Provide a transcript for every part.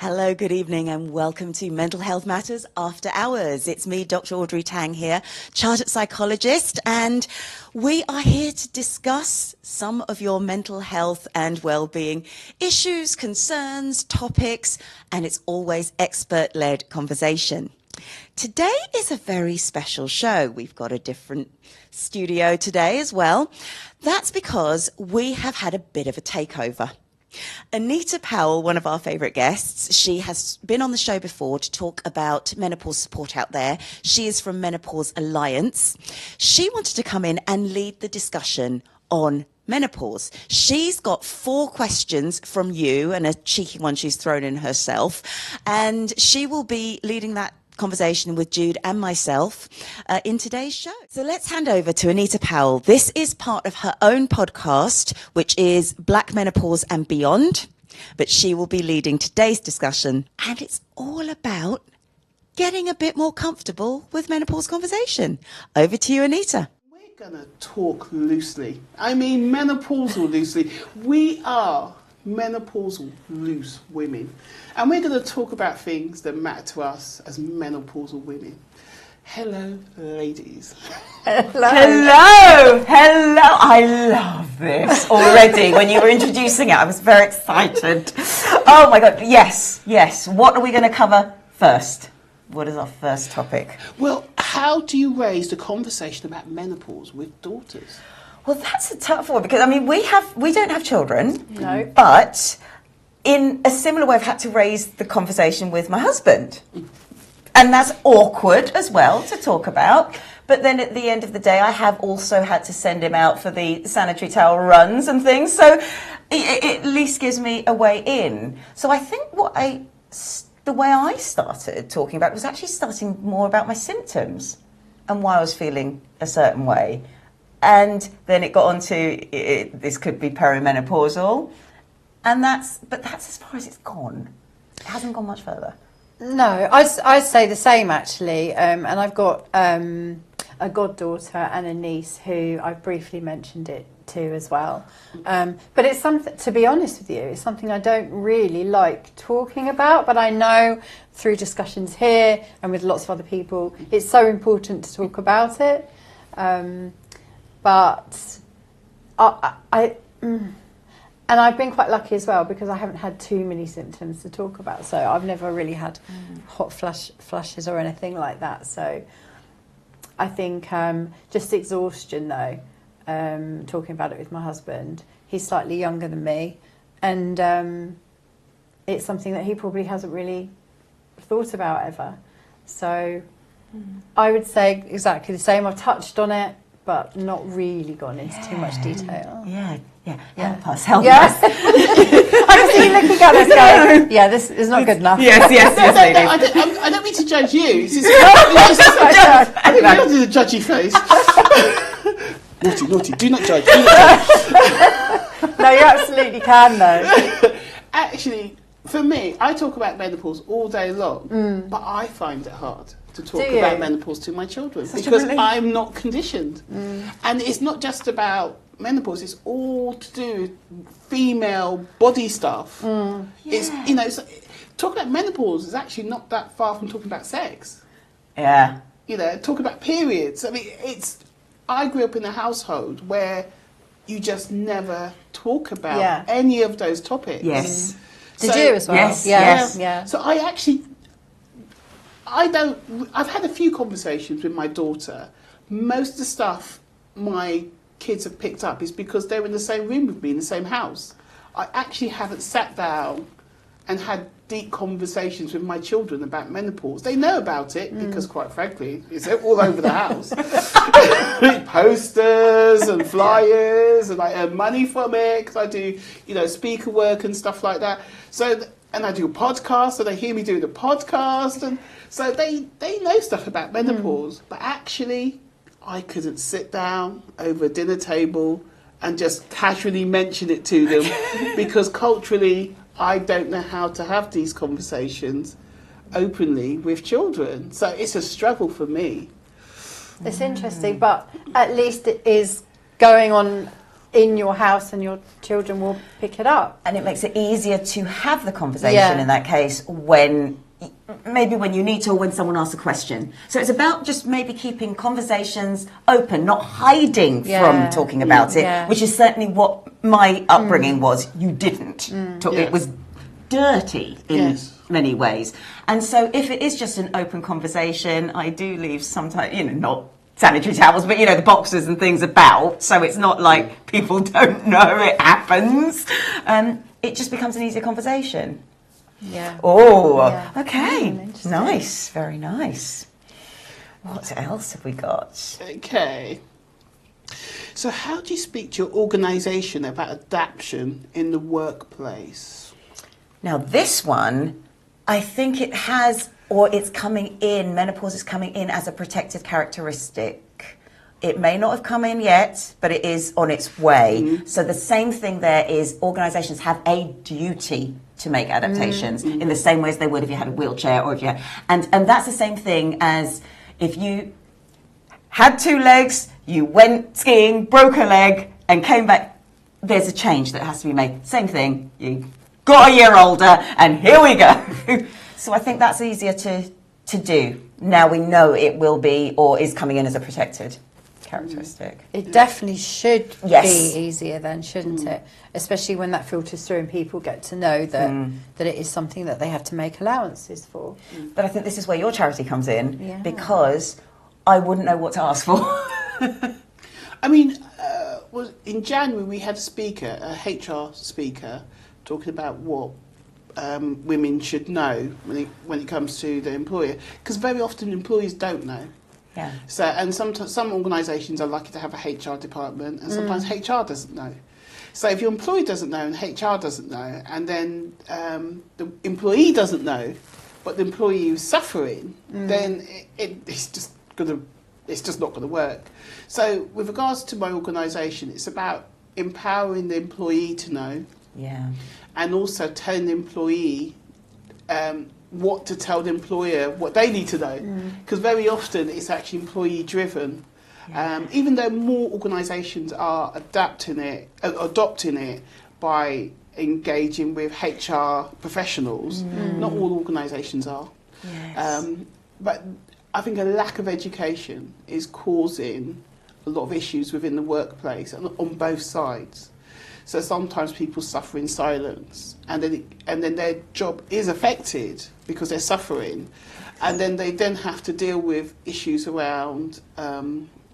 Hello, good evening, and welcome to Mental Health Matters After Hours. It's me, Dr Audrey Tang here, chartered psychologist, and we are here to discuss some of your mental health and well-being issues, concerns, topics, and it's always expert-led conversation. Today is a very special show. We've got a different studio today as well. That's because we have had a bit of a takeover. Anita Powell, one of our favourite guests, she has been on the show before to talk about menopause support out there. She is from Menopause Alliance. She wanted to come in and lead the discussion on menopause. She's got 4 questions from you and a cheeky one she's thrown in herself, and she will be leading that conversation with Jude and myself in today's show. So let's hand over to Anita Powell. This is part of her own podcast, which is Black Menopause and Beyond, but she will be leading today's discussion, and it's all about getting a bit more comfortable with menopause conversation. Over to you, Anita. We're going to talk loosely. I mean menopausal loosely. We are menopausal loose women, and we're going to talk about things that matter to us as menopausal women. Hello, ladies. Hello. I love this already. When you were introducing it, I was very excited. Oh my God, yes. What are we going to cover first? What is our first topic? Well, how do you raise the conversation about menopause with daughters? Well, that's a tough one, because I mean we don't have children, no, but in a similar way I've had to raise the conversation with my husband, and that's awkward as well to talk about. But then at the end of the day, I have also had to send him out for the sanitary towel runs and things, so it at least gives me a way in. So I think the way I started talking about it was actually starting more about my symptoms and why I was feeling a certain way. And then it got on to this could be perimenopausal, and that's as far as it's gone. It hasn't gone much further. No, I'd say the same actually. And I've got a goddaughter and a niece who I've briefly mentioned it to as well. But it's something, to be honest with you, it's something I don't really like talking about. But I know through discussions here and with lots of other people, it's so important to talk about it. But and I've been quite lucky as well, because I haven't had too many symptoms to talk about. So I've never really had hot flushes or anything like that. So I think just exhaustion though, talking about it with my husband. He's slightly younger than me, and it's something that he probably hasn't really thought about ever. So I would say exactly the same. I've touched on it, but not really gone into too much detail. Yeah. Help us. Yes. I can see you looking at us going, yeah, this is not good enough. Yes, No, I don't mean to judge you. I think I did a judgy face. Naughty, do not judge. No, you absolutely can though. Actually, for me, I talk about menopause all day long, but I find it hard to talk about menopause to my children because I'm not conditioned. And it's not just about menopause, it's all to do with female body stuff. It's, talking about menopause is actually not that far from talking about sex. Yeah. Talking about periods. I mean, I grew up in a household where you just never talk about any of those topics. Yes. Did you as well? Yes. Yeah. So I've had a few conversations with my daughter. Most of the stuff my kids have picked up is because they're in the same room with me, in the same house. I actually haven't sat down and had deep conversations with my children about menopause. They know about it because, quite frankly, it's all over the house. Posters and flyers, and I earn money from it because I do, speaker work and stuff like that. So, and I do a podcast, so they hear me doing the podcast, and so they know stuff about menopause. But actually, I couldn't sit down over a dinner table and just casually mention it to them because culturally I don't know how to have these conversations openly with children. So it's a struggle for me. It's interesting, but at least it is going on in your house and your children will pick it up. And it makes it easier to have the conversation in that case when you need to, or when someone asks a question. So it's about just maybe keeping conversations open, not hiding from talking about it, which is certainly what my upbringing was. You didn't talk. It was dirty in many ways. And so if it is just an open conversation, I do leave sometimes, not sanitary towels, but the boxes and things about, so it's not like people don't know it happens. It just becomes an easier conversation. Yeah. Oh, okay. Nice. Very nice. What else have we got? Okay. So how do you speak to your organisation about adaptation in the workplace? Now, this one, I think it has, or it's coming in, menopause is coming in as a protected characteristic. It may not have come in yet, but it is on its way. So the same thing there is organisations have a duty to make adaptations in the same way as they would if you had a wheelchair or if you had, and that's the same thing as if you had 2 legs, you went skiing, broke a leg and came back, there's a change that has to be made. Same thing, you got a year older and here we go. So I think that's easier to do. Now we know it will be or is coming in as a protected characteristic. It definitely should Yes. be easier then, shouldn't it? Especially when that filters through and people get to know that it is something that they have to make allowances for. But I think this is where your charity comes in Yeah. because I wouldn't know what to ask for. I mean, in January we had a HR speaker, talking about what women should know when it comes to the employer, because very often employees don't know. Yeah. So, and some organisations are lucky to have a HR department, and sometimes HR doesn't know. So if your employee doesn't know and HR doesn't know, and then the employee doesn't know, but the employee is suffering, then it's just not going to work. So with regards to my organisation, it's about empowering the employee to know, and also telling the employee what to tell the employer, what they need to know, because very often it's actually employee driven. Even though more organisations are adopting it by engaging with HR professionals, not all organisations are. But I think a lack of education is causing a lot of issues within the workplace on both sides. So sometimes people suffer in silence, and then their job is affected because they're suffering, and then they have to deal with issues around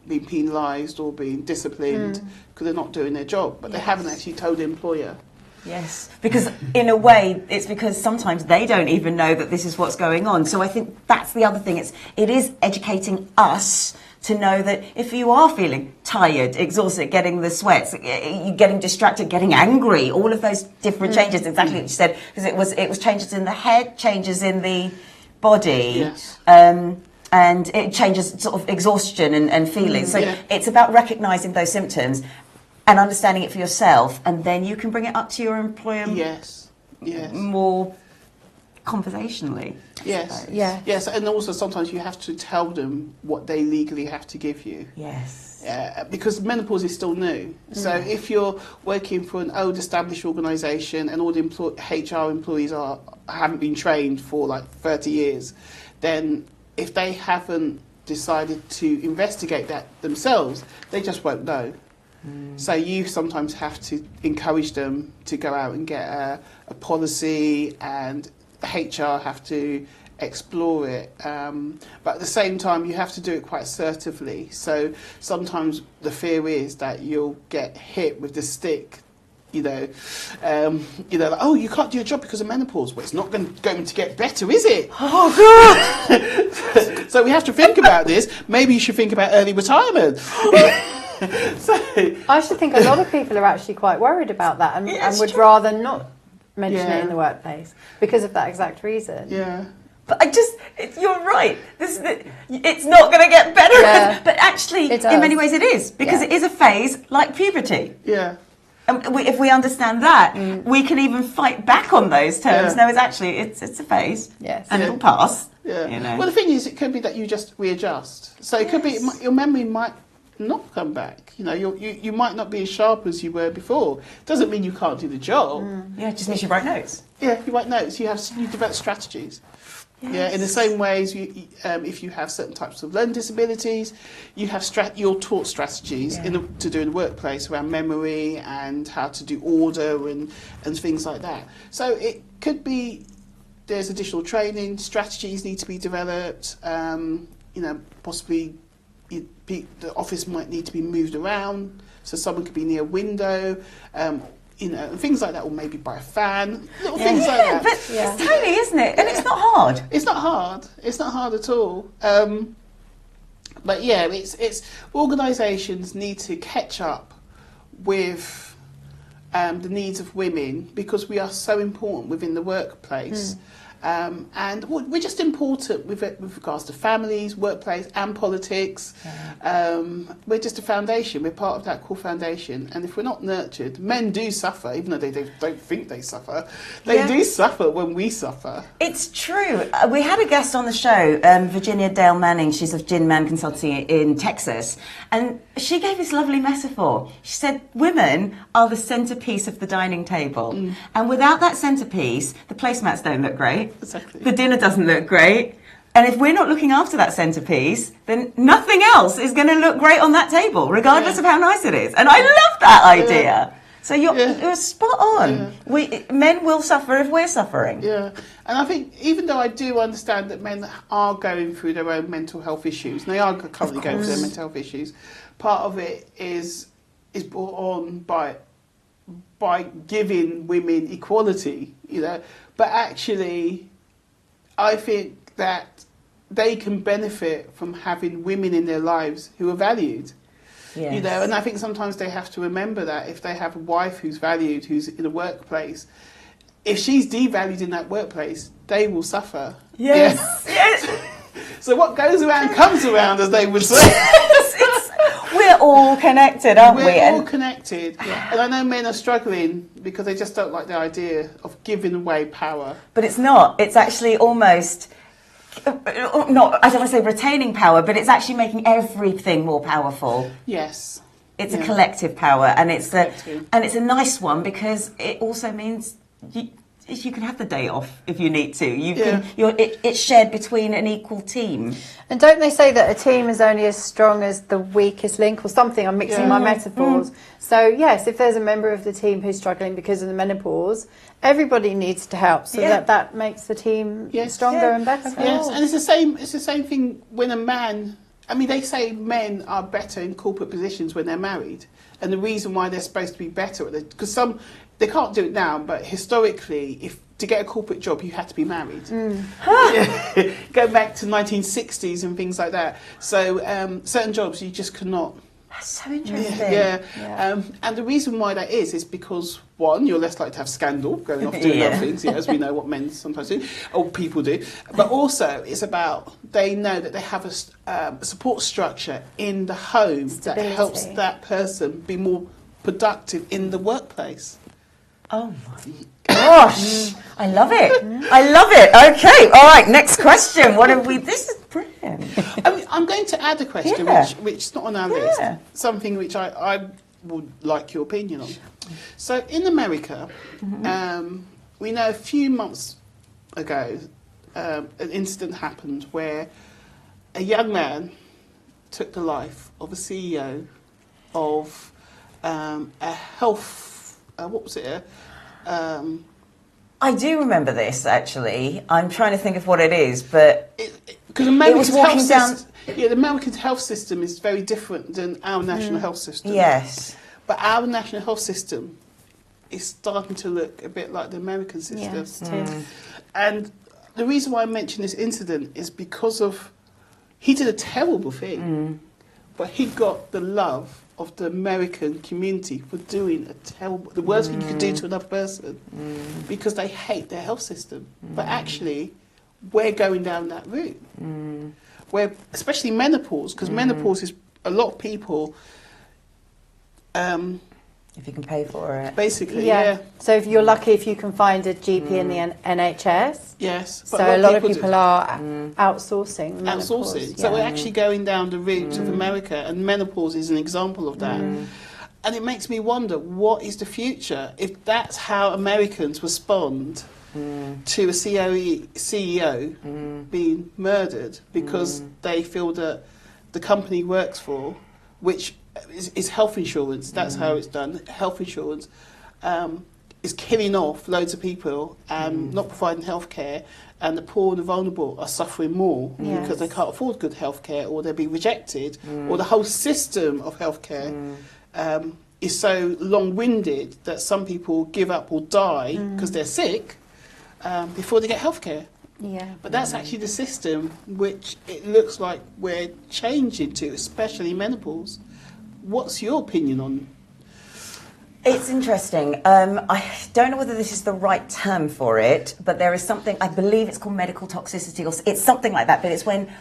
being penalised or being disciplined because they're not doing their job, but they haven't actually told the employer. Yes, because in a way, it's because sometimes they don't even know that this is what's going on. So I think that's the other thing. It is educating us to know that if you are feeling tired, exhausted, getting the sweats, getting distracted, getting angry, all of those different changes, exactly what you said, because it was changes in the head, changes in the body, and it changes sort of exhaustion and feelings. So it's about recognising those symptoms and understanding it for yourself, and then you can bring it up to your employer more conversationally. Yes, and also sometimes you have to tell them what they legally have to give you. Yes. Because menopause is still new. So if you're working for an old established organisation and all the HR employees haven't been trained for like 30 years, then if they haven't decided to investigate that themselves, they just won't know. So you sometimes have to encourage them to go out and get a policy, and HR have to explore it. But at the same time, you have to do it quite assertively. So sometimes the fear is that you'll get hit with the stick. Like, oh, you can't do your job because of menopause. Well, it's not going to get better, is it? Oh, God! So we have to think about this. Maybe you should think about early retirement. I should think a lot of people are actually quite worried about that and would rather not mention it in the workplace because of that exact reason. Yeah. But you're right. It's not going to get better. Yeah. But actually, in many ways it is, because it is a phase like puberty. Yeah. And if we understand that, we can even fight back on those terms. No, it's a phase. Yes. And it'll pass. Yeah. You know. Well, the thing is, it could be that you just readjust. So it could be your memory might not come back. You know, you might not be as sharp as you were before. Doesn't mean you can't do the job. Yeah, it just means you write notes. Yeah, you write notes. You develop strategies. Yes. Yeah, in the same way as if you have certain types of learning disabilities, you're taught strategies to do in the workplace around memory and how to do order and things like that. So it could be there's additional training, strategies need to be developed. Possibly the office might need to be moved around so someone could be near a window. And things like that, or maybe buy a fan, little things like that. But it's tiny, isn't it? And it's not hard. It's not hard. It's not hard at all. But yeah, it's organisations need to catch up with the needs of women because we are so important within the workplace. And we're just important with regards to families, workplace and politics. We're just a foundation. We're part of that core foundation. And if we're not nurtured, men do suffer, even though they don't think they suffer. They do suffer when we suffer. It's true. We had a guest on the show, Virginia Dale Manning. She's of Gin Man Consulting in Texas. And she gave this lovely metaphor. She said, women are the centrepiece of the dining table. And without that centrepiece, the placemats don't look great. Exactly. The dinner doesn't look great. And if we're not looking after that centrepiece, then nothing else is going to look great on that table, regardless of how nice it is. And I love that idea. So you're spot on. Men will suffer if we're suffering. Yeah. And I think even though I do understand that men are going through their own mental health issues, and they are currently going through their mental health issues, part of it is brought on by giving women equality, but actually I think that they can benefit from having women in their lives who are valued. Yes. And I think sometimes they have to remember that if they have a wife who's valued, who's in a workplace, if she's devalued in that workplace, they will suffer. Yes. Yeah. Yes. So what goes around comes around, as they would say. We're all connected, aren't we? We're all connected. And I know men are struggling because they just don't like the idea of giving away power. But it's not. It's actually almost, I don't want to say retaining power, but it's actually making everything more powerful. Yes. It's a collective power, and it's a nice one because it also means you can have the day off if you need to. It's shared between an equal team. And don't they say that a team is only as strong as the weakest link or something? I'm mixing my metaphors. So yes, if there's a member of the team who's struggling because of the menopause, everybody needs to help so that makes the team stronger and better. Yes, and it's the same thing when a man. I mean, they say men are better in corporate positions when they're married, and the reason why they're supposed to be better at it because they can't do it now, but historically, to get a corporate job, you had to be married. Go back to 1960s and things like that. So certain jobs you just could not. That's so interesting. And the reason why that is because, one, you're less likely to have scandal going off doing other things, as we know what men sometimes do, or people do. But also, it's about they know that they have a support structure in the home that helps that person be more productive in the workplace. Oh my gosh, I love it. I love it. Okay, all right, next question. What have we, this is brilliant. I'm going to add a question, which is not on our list, something which I would like your opinion on. So in America, we know a few months ago, an incident happened where a young man took the life of a CEO of a health, what was it? I do remember this, actually. I'm trying to think of what it is, but because the American health system is very different than our national health system. Yes. But our national health system is starting to look a bit like the American system. Yes, it is. And the reason why I mention this incident is because he did a terrible thing, but he got the love of the American community for doing the worst thing you could do to another person because they hate their health system. But actually, we're going down that route. Where, especially menopause, because menopause is a lot of people If you can pay for it. Basically, yeah. So if you're lucky if you can find a GP in the NHS. Yes. But so a lot of people are outsourcing. Outsourcing. So we're actually going down the route of America, and menopause is an example of that. And it makes me wonder, what is the future if that's how Americans respond to a CEO being murdered because they feel that the company he works for, which is health insurance, that's how it's done, health insurance, is killing off loads of people and not providing health care, and the poor and the vulnerable are suffering more because they can't afford good health care, or they'll be rejected, or the whole system of health care is so long-winded that some people give up or die because they're sick before they get health care. Yeah. But that's actually the system which it looks like we're changing to, especially menopause. What's your opinion on? It's interesting. I don't know whether this is the right term for it, but there is something, I believe it's called medical toxicity, or it's something like that, but it's when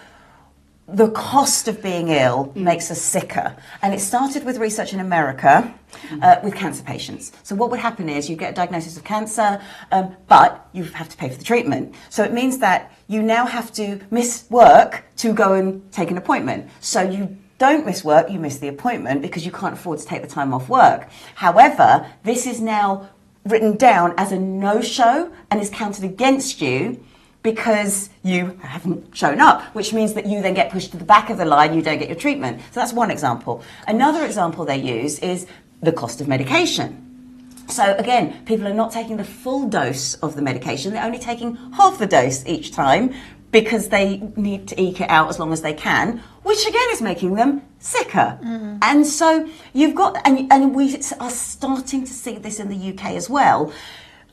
the cost of being ill makes us sicker. And it started with research in America with cancer patients. So what would happen is you get a diagnosis of cancer, but you have to pay for the treatment. So it means that you now have to miss work to go and take an appointment. So you don't miss work, you miss the appointment because you can't afford to take the time off work. However, this is now written down as a no-show and is counted against you because you haven't shown up, which means that you then get pushed to the back of the line, you don't get your treatment. So that's one example. Another example they use is the cost of medication. So again, people are not taking the full dose of the medication, they're only taking half the dose each time because they need to eke it out as long as they can, which again is making them sicker. And so you've got, and we are starting to see this in the UK as well.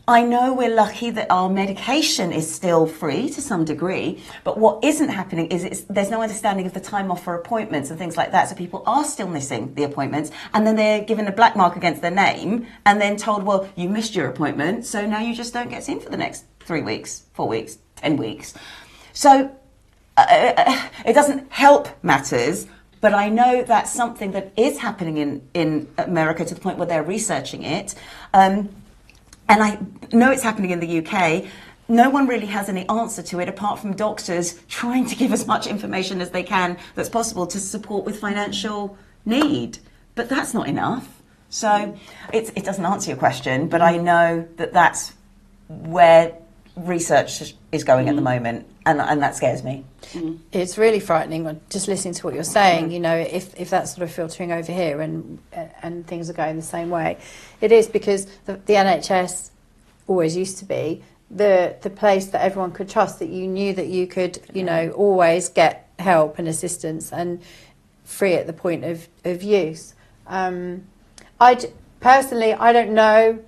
I know we're lucky that our medication is still free to some degree, but what isn't happening is there's no understanding of the time off for appointments and things like that. So people are still missing the appointments, and then they're given a black mark against their name and then told, well, you missed your appointment, so now you just don't get in for the next 3 weeks, 4 weeks, 10 weeks. So it doesn't help matters, but I know that's something that is happening in America to the point where they're researching it. And I know it's happening in the UK. No one really has any answer to it apart from doctors trying to give as much information as they can that's possible to support with financial need. But that's not enough. So it doesn't answer your question, but I know that that's where research is going at the moment, and that scares me. It's really frightening just listening to what you're saying. You know, if that's sort of filtering over here and things are going the same way, it is because the NHS always used to be the place that everyone could trust, that you knew that you could, you know, always get help and assistance and free at the point of use. Personally, I don't know.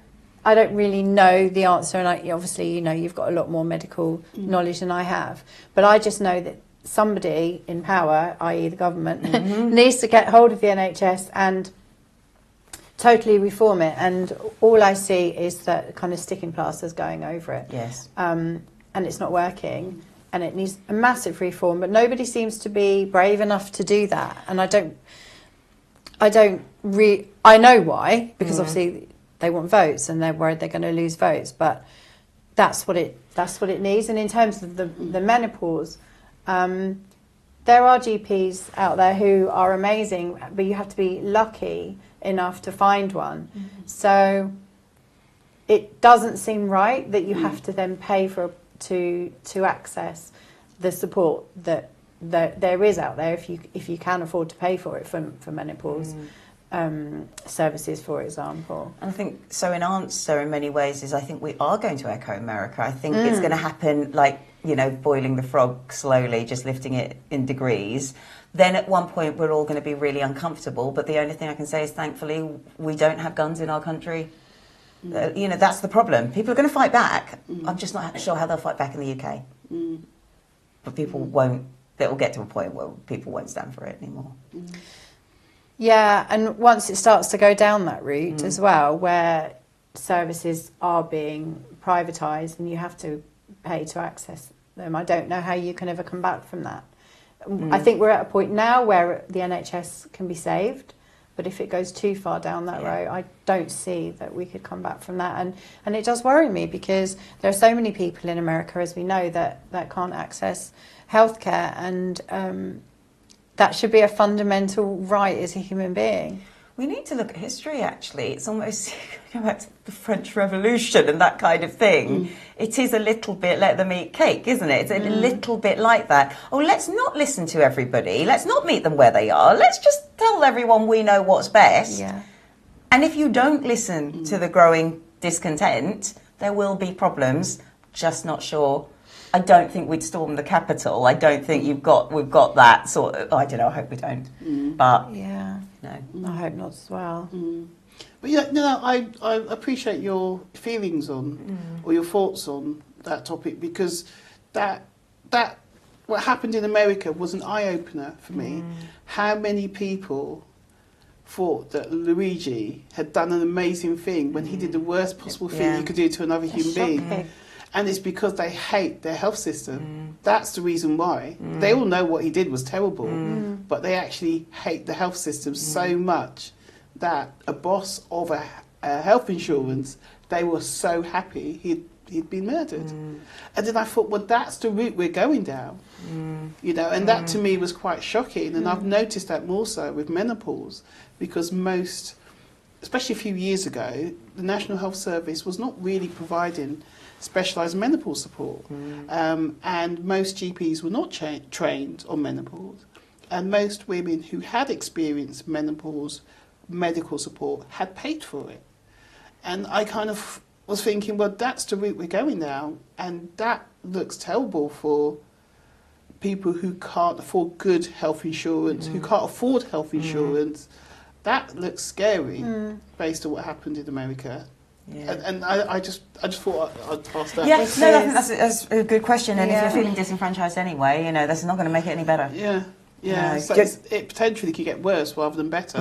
I don't really know the answer, and obviously, you know, you've got a lot more medical knowledge than I have. But I just know that somebody in power, i.e. the government, needs to get hold of the NHS and totally reform it. And all I see is that kind of sticking plasters going over it. Yes. And it's not working, and it needs a massive reform. But nobody seems to be brave enough to do that. And I know why, because obviously they want votes and they're worried they're going to lose votes, but that's what it needs. And in terms of the menopause, there are GPs out there who are amazing, but you have to be lucky enough to find one. So it doesn't seem right that you have to then pay to access the support that there is out there if you can afford to pay for it for menopause. Services, for example. And I think so. In answer, in many ways, is I think we are going to echo America. I think it's going to happen like, you know, boiling the frog slowly, just lifting it in degrees. Then at one point we're all going to be really uncomfortable. But the only thing I can say is, thankfully, we don't have guns in our country. You know, that's the problem. People are going to fight back. I'm just not sure how they'll fight back in the UK. But people won't. It will get to a point where people won't stand for it anymore. Yeah, and once it starts to go down that route as well, where services are being privatised and you have to pay to access them, I don't know how you can ever come back from that. I think we're at a point now where the NHS can be saved, But if it goes too far down that road, I don't see that we could come back from that. And it does worry me, because there are so many people in America, as we know, that can't access healthcare, and that should be a fundamental right as a human being. We need to look at history, actually. It's almost going back to the French Revolution and that kind of thing. It is a little bit let them eat cake, isn't it? It's a little bit like that. Oh, let's not listen to everybody. Let's not meet them where they are. Let's just tell everyone we know what's best. Yeah. And if you don't listen to the growing discontent, there will be problems. Just not sure. I don't think we'd storm the Capitol. I don't think we've got that sort of... I don't know, I hope we don't. But... Yeah. No. I hope not as well. But I appreciate your feelings on, or your thoughts on that topic, because that what happened in America was an eye-opener for me. How many people thought that Luigi had done an amazing thing when he did the worst possible thing you could do to another human being. And it's because they hate their health system. That's the reason why. They all know what he did was terrible, but they actually hate the health system so much that a boss of a health insurance, they were so happy he'd been murdered. And then I thought, well, that's the route we're going down. You know, and that to me was quite shocking. And I've noticed that more so with menopause, because most, especially a few years ago, the National Health Service was not really providing specialised menopause support, and most GPs were not trained on menopause, and most women who had experienced menopause medical support had paid for it. And I kind of was thinking, well, that's the route we're going now, and that looks terrible for people who can't afford good health insurance, who can't afford health insurance. That looks scary based on what happened in America. Yeah. And I just thought I'd pass that. Yeah, no, I think that's a good question. And if you're feeling disenfranchised anyway, you know, that's not going to make it any better. Yeah. So it potentially could get worse rather than better.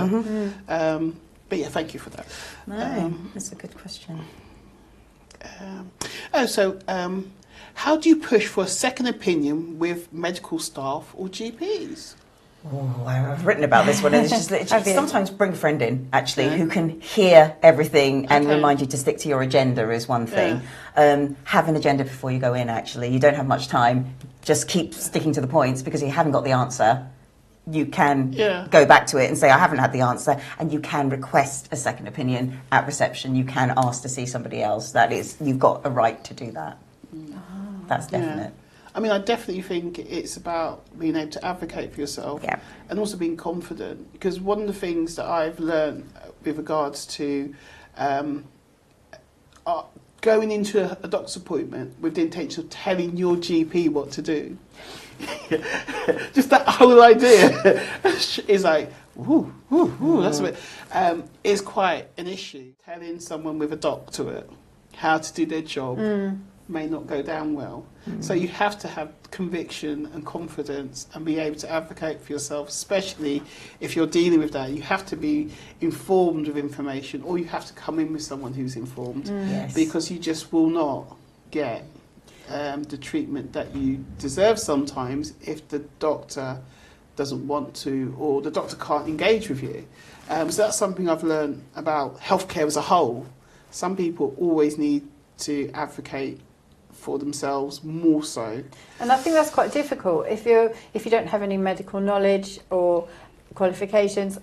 But yeah, thank you for that. No, that's a good question. How do you push for a second opinion with medical staff or GPs? Oh, I've written about this one, and it's just sometimes bring a friend in, actually, who can hear everything and remind you to stick to your agenda is one thing. Have an agenda before you go in, actually. You don't have much time. Just keep sticking to the points, because if you haven't got the answer, you can go back to it and say, I haven't had the answer, and you can request a second opinion at reception. You can ask to see somebody else. That is, you've got a right to do that. That's definite. I mean, I definitely think it's about being able to advocate for yourself and also being confident. Because one of the things that I've learned with regards to going into a doctor's appointment with the intention of telling your GP what to do, just that whole idea is like, that's a bit, is quite an issue. Telling someone with a doctorate how to do their job may not go down well. So you have to have conviction and confidence and be able to advocate for yourself, especially if you're dealing with that. You have to be informed of information, or you have to come in with someone who's informed, because you just will not get the treatment that you deserve sometimes if the doctor doesn't want to, or the doctor can't engage with you. So that's something I've learned about healthcare as a whole. Some people always need to advocate for themselves more so. And I think that's quite difficult if you don't have any medical knowledge or qualifications.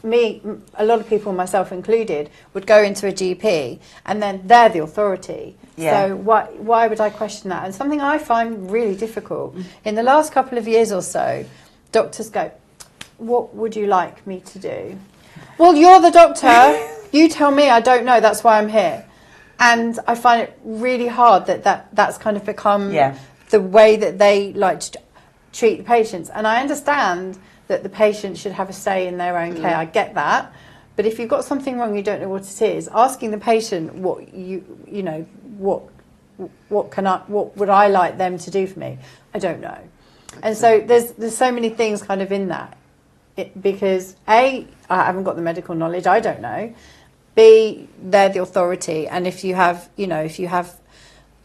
A lot of people, myself included, would go into a GP and then they're the authority. So why would I question that? And something I find really difficult, in the last couple of years or so, doctors go, what would you like me to do? Well, you're the doctor. You tell me. I don't know. That's why I'm here. And I find it really hard that's kind of become the way that they like to treat the patients. And I understand that the patient should have a say in their own care. I get that. But if you've got something wrong, you don't know what it is, asking the patient what would I like them to do for me? I don't know. And so there's so many things kind of in that. Because A, I haven't got the medical knowledge, I don't know. B, they're the authority, and if you have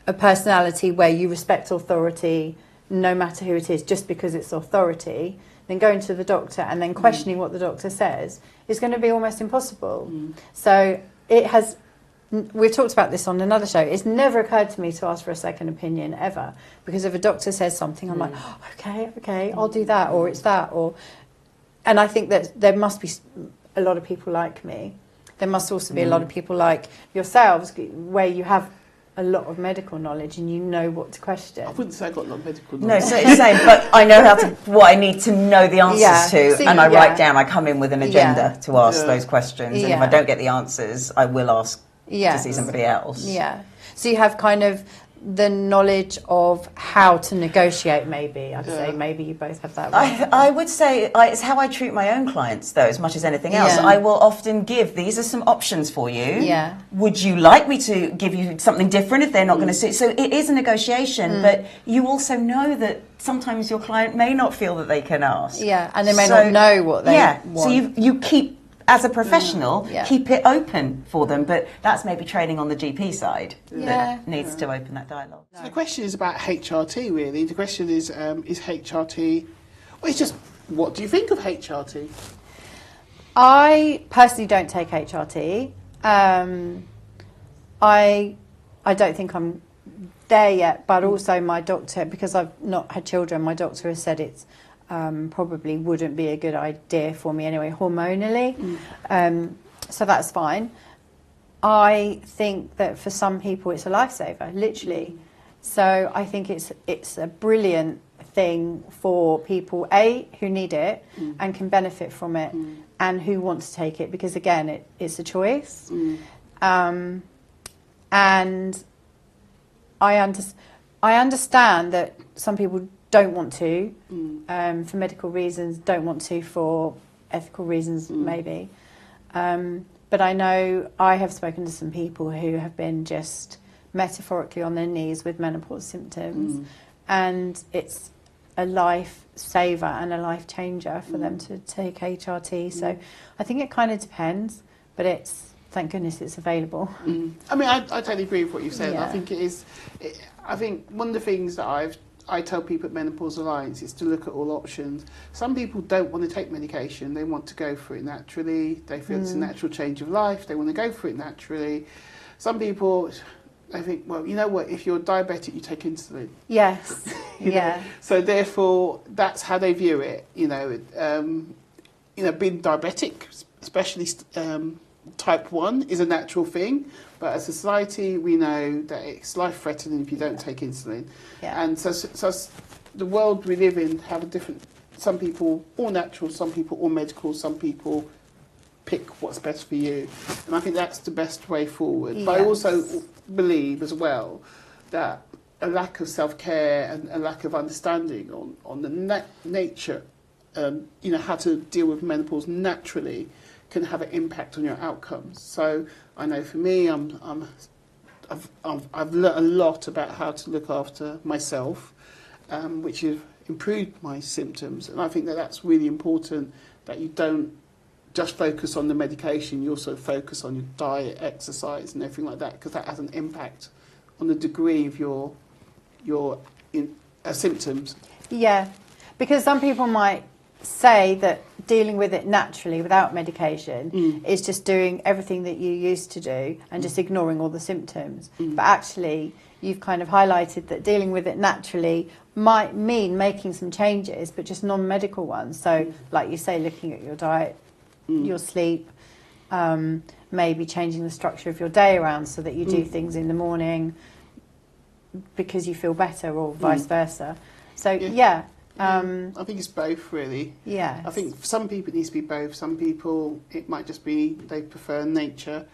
a personality where you respect authority, no matter who it is, just because it's authority, then going to the doctor and then questioning what the doctor says is going to be almost impossible. So it has, we've talked about this on another show, it's never occurred to me to ask for a second opinion ever, because if a doctor says something, I'm like, oh, okay, I'll do that, or it's that, and I think that there must be a lot of people like me. There must also be a lot of people like yourselves, where you have a lot of medical knowledge and you know what to question. I wouldn't say I've got a lot of medical knowledge. No, so it's the same, but I know what I need to know the answers to, See, and I write down, I come in with an agenda to ask Yeah. those questions, and if I don't get the answers, I will ask to see somebody else. Yeah. So you have kind of the knowledge of how to negotiate, maybe. I'd say maybe you both have that. I would say it's how I treat my own clients, though, as much as anything else. Yeah. I will often give, these are some options for you. Yeah. Would you like me to give you something different if they're not going to suit? So it is a negotiation, but you also know that sometimes your client may not feel that they can ask. Yeah, and they may not know what they want. So you keep, as a professional, keep it open for them, but that's maybe training on the GP side that needs to open that dialogue. So the question is about HRT, really. The question is HRT... Well, it's just, what do you think of HRT? I personally don't take HRT. I don't think I'm there yet, but also my doctor, because I've not had children, my doctor has said it's probably wouldn't be a good idea for me anyway, hormonally. So that's fine. I think that for some people it's a lifesaver, literally. So I think it's a brilliant thing for people, A, who need it and can benefit from it, and who want to take it, because again, it's a choice. And I understand that some people don't want to, for medical reasons, don't want to for ethical reasons, maybe. But I know I have spoken to some people who have been just metaphorically on their knees with menopause symptoms, and it's a life saver and a life changer for them to take HRT. So I think it kind of depends, but thank goodness it's available. I mean, I totally agree with what you said. Yeah. I think it is. I think one of the things that I tell people at Menopause Alliance is to look at all options. Some people don't want to take medication. They want to go for it naturally. They feel it's a natural change of life. They want to go for it naturally. Some people, they think, well, you know what, if you're diabetic, you take insulin. Yes, You know? So therefore, that's how they view it. You know, being diabetic, especially type 1, is a natural thing. But as a society, we know that it's life-threatening if you don't take insulin. Yeah. And so the world we live in have a different... Some people all natural, some people all medical, some people pick what's best for you. And I think that's the best way forward. But I also believe as well that a lack of self-care and a lack of understanding on the nature, how to deal with menopause naturally can have an impact on your outcomes. So I know for me, I've learnt a lot about how to look after myself, which has improved my symptoms. And I think that that's really important, that you don't just focus on the medication, you also focus on your diet, exercise and everything like that, because that has an impact on the degree of your symptoms. Yeah, because some people might say that dealing with it naturally without medication is just doing everything that you used to do and just ignoring all the symptoms. But actually, you've kind of highlighted that dealing with it naturally might mean making some changes, but just non-medical ones. So, like you say, looking at your diet, your sleep, maybe changing the structure of your day around so that you do things in the morning because you feel better, or vice versa. So, I think it's both, really. Yeah. I think for some people it needs to be both. Some people it might just be they prefer nature.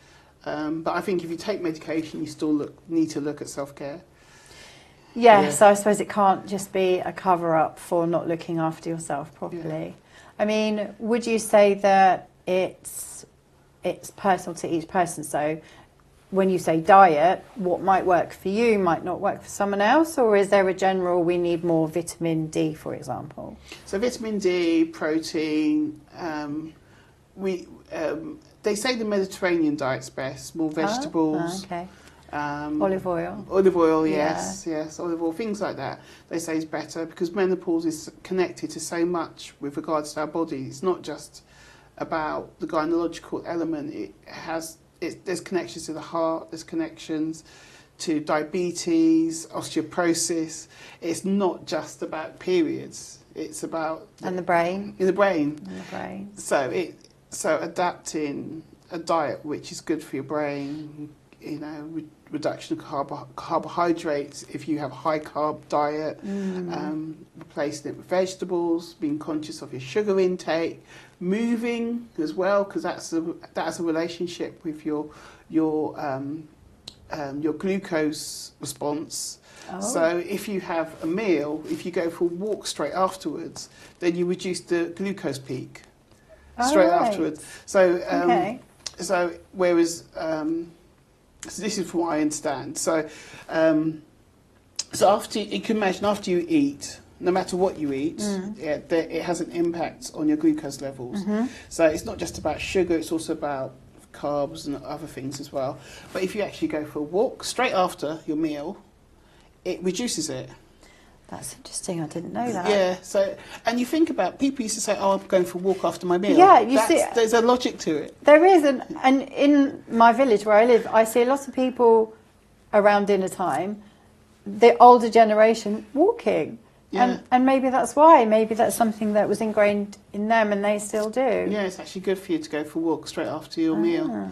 But I think if you take medication, you still need to look at self-care. Yeah, so I suppose it can't just be a cover-up for not looking after yourself properly. Yeah. I mean, would you say that it's personal to each person? So when you say diet, what might work for you might not work for someone else, or is there a general, we need more vitamin D, for example? So vitamin D, protein, they say the Mediterranean diet's best, more vegetables. Okay. Olive oil. Olive oil, yes, yes, olive oil, things like that. They say is better because menopause is connected to so much with regards to our body. It's not just about the gynecological element. There's connections to the heart. There's connections to diabetes, osteoporosis. It's not just about periods. It's about And the brain. In the brain. And the brain. So adapting a diet which is good for your brain, you know, reduction of carbohydrates if you have a high carb diet, replacing it with vegetables, being conscious of your sugar intake, moving as well, because that's a relationship with your glucose response. Oh. So if you have a meal, if you go for a walk straight afterwards, then you reduce the glucose peak straight afterwards. So so whereas so this is from what I understand. So so after you can imagine after you eat, no matter what you eat, it has an impact on your glucose levels. So it's not just about sugar; it's also about carbs and other things as well. But if you actually go for a walk straight after your meal, it reduces it. That's interesting. I didn't know that. Yeah. So, and you think about people used to say, "Oh, I'm going for a walk after my meal." Yeah, you see, there's a logic to it. There is, and in my village where I live, I see a lot of people around dinner time, the older generation walking. Yeah. And maybe that's why. Maybe that's something that was ingrained in them and they still do. Yeah, it's actually good for you to go for a walk straight after your meal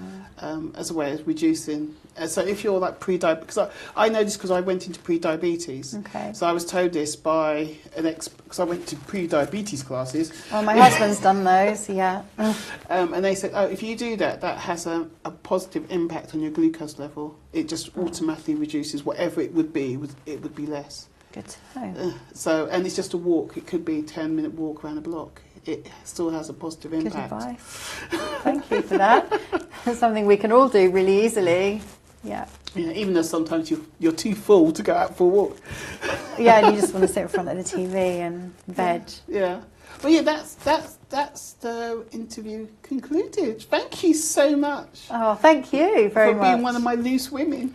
as a way of reducing. So if you're like pre-diabetes, because I know this because I went into pre-diabetes. Okay. So I was told this by because I went to pre-diabetes classes. Oh, my husband's done those, yeah. And they said, oh, if you do that, that has a positive impact on your glucose level. It just automatically reduces whatever it would be less. Good to know. So, and it's just a walk. It could be a 10-minute walk around a block. It still has a positive impact. Good advice. Thank you for that. That's something we can all do really easily. Yeah. Yeah, even though sometimes you're too full to go out for a walk. Yeah, and you just want to sit in front of the TV and veg. Yeah. Well, yeah, that's the interview concluded. Thank you so much. Oh, thank you very much. For being one of my loose women.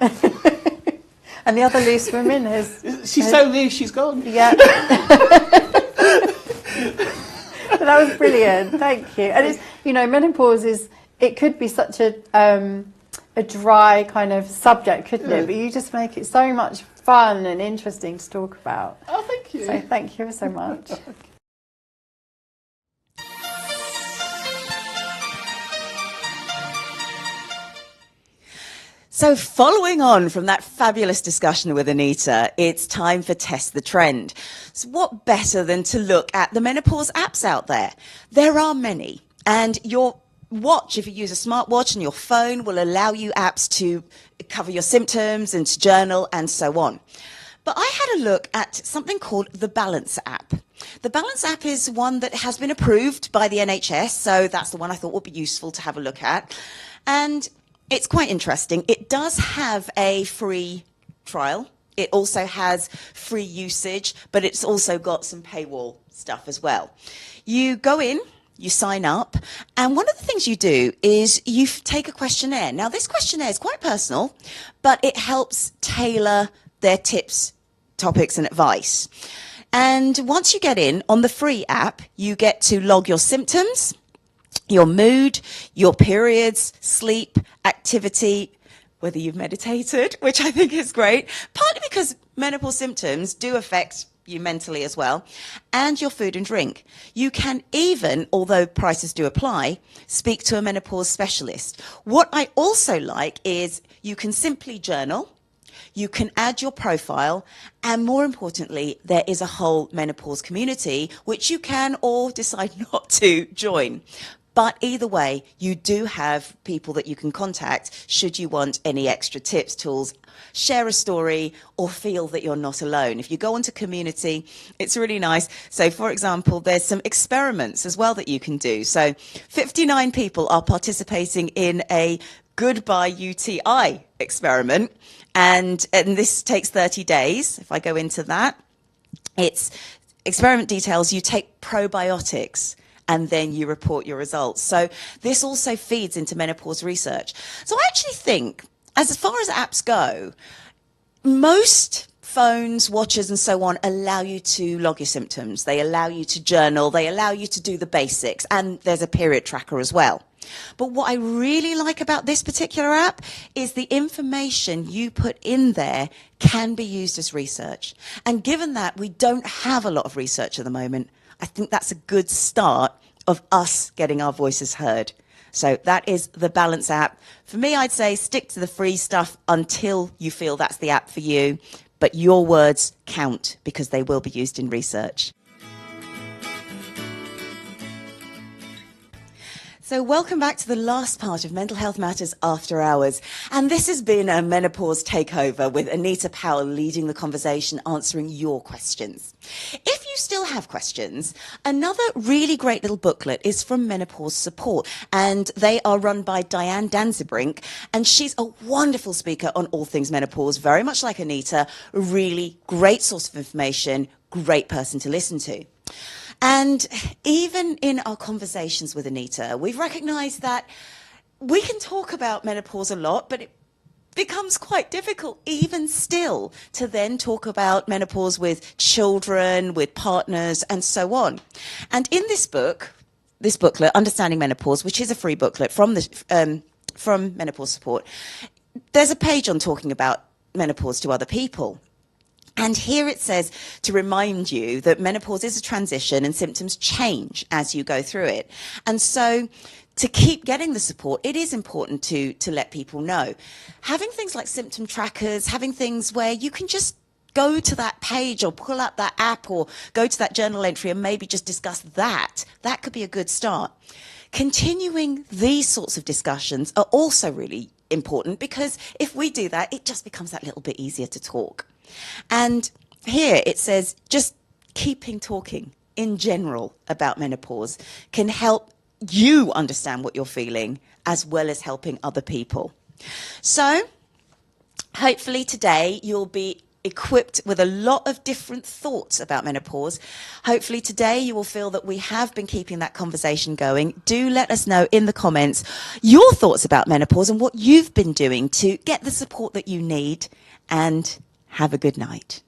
And the other loose woman She's so loose, she's gone. Yeah. But that was brilliant. Thank you. And it's, you know, menopause it could be such a dry kind of subject, couldn't it? But you just make it so much fun and interesting to talk about. Oh, thank you. So thank you so much. So following on from that fabulous discussion with Anita, it's time for Test the Trend. So what better than to look at the menopause apps out there? There are many, and your watch, if you use a smartwatch, and your phone will allow you apps to cover your symptoms and to journal and so on. But I had a look at something called the Balance app. The Balance app is one that has been approved by the NHS, so that's the one I thought would be useful to have a look at. And it's quite interesting. It does have a free trial. It also has free usage, but it's also got some paywall stuff as well. You go in, you sign up, and one of the things you do is you take a questionnaire. Now, this questionnaire is quite personal, but it helps tailor their tips, topics, and advice. And once you get in, on the free app, you get to log your symptoms, your mood, your periods, sleep, activity, whether you've meditated, which I think is great, partly because menopause symptoms do affect you mentally as well, and your food and drink. You can even, although prices do apply, speak to a menopause specialist. What I also like is you can simply journal, you can add your profile, and more importantly, there is a whole menopause community which you can or decide not to join. But either way, you do have people that you can contact should you want any extra tips, tools, share a story, or feel that you're not alone. If you go onto community, it's really nice. So, for example, there's some experiments as well that you can do. So 59 people are participating in a Goodbye UTI experiment, and this takes 30 days. If I go into that, it's experiment details. You take probiotics, and then you report your results. So this also feeds into menopause research. So I actually think as far as apps go, most phones, watches and so on allow you to log your symptoms. They allow you to journal. They allow you to do the basics. And there's a period tracker as well. But what I really like about this particular app is the information you put in there can be used as research. And given that we don't have a lot of research at the moment, I think that's a good start of us getting our voices heard. So that is the Balance app. For me, I'd say stick to the free stuff until you feel that's the app for you. But your words count because they will be used in research. So welcome back to the last part of Mental Health Matters After Hours. And this has been a menopause takeover with Anita Powell leading the conversation, answering your questions. If you still have questions, another really great little booklet is from Menopause Support. And they are run by Diane Danzebrink. And she's a wonderful speaker on all things menopause, very much like Anita, a really great source of information, great person to listen to. And even in our conversations with Anita, we've recognised that we can talk about menopause a lot, but it becomes quite difficult even still to then talk about menopause with children, with partners and so on. And in this booklet, Understanding Menopause, which is a free booklet from Menopause Support, there's a page on talking about menopause to other people. And here it says to remind you that menopause is a transition and symptoms change as you go through it. And so to keep getting the support, it is important to let people know. Having things like symptom trackers, having things where you can just go to that page or pull up that app or go to that journal entry and maybe just discuss that. That could be a good start. Continuing these sorts of discussions are also really important because if we do that, it just becomes that little bit easier to talk. And here it says just keeping talking in general about menopause can help you understand what you're feeling as well as helping other people. So hopefully today you'll be equipped with a lot of different thoughts about menopause. Hopefully today you will feel that we have been keeping that conversation going. Do let us know in the comments your thoughts about menopause and what you've been doing to get the support that you need, and have a good night.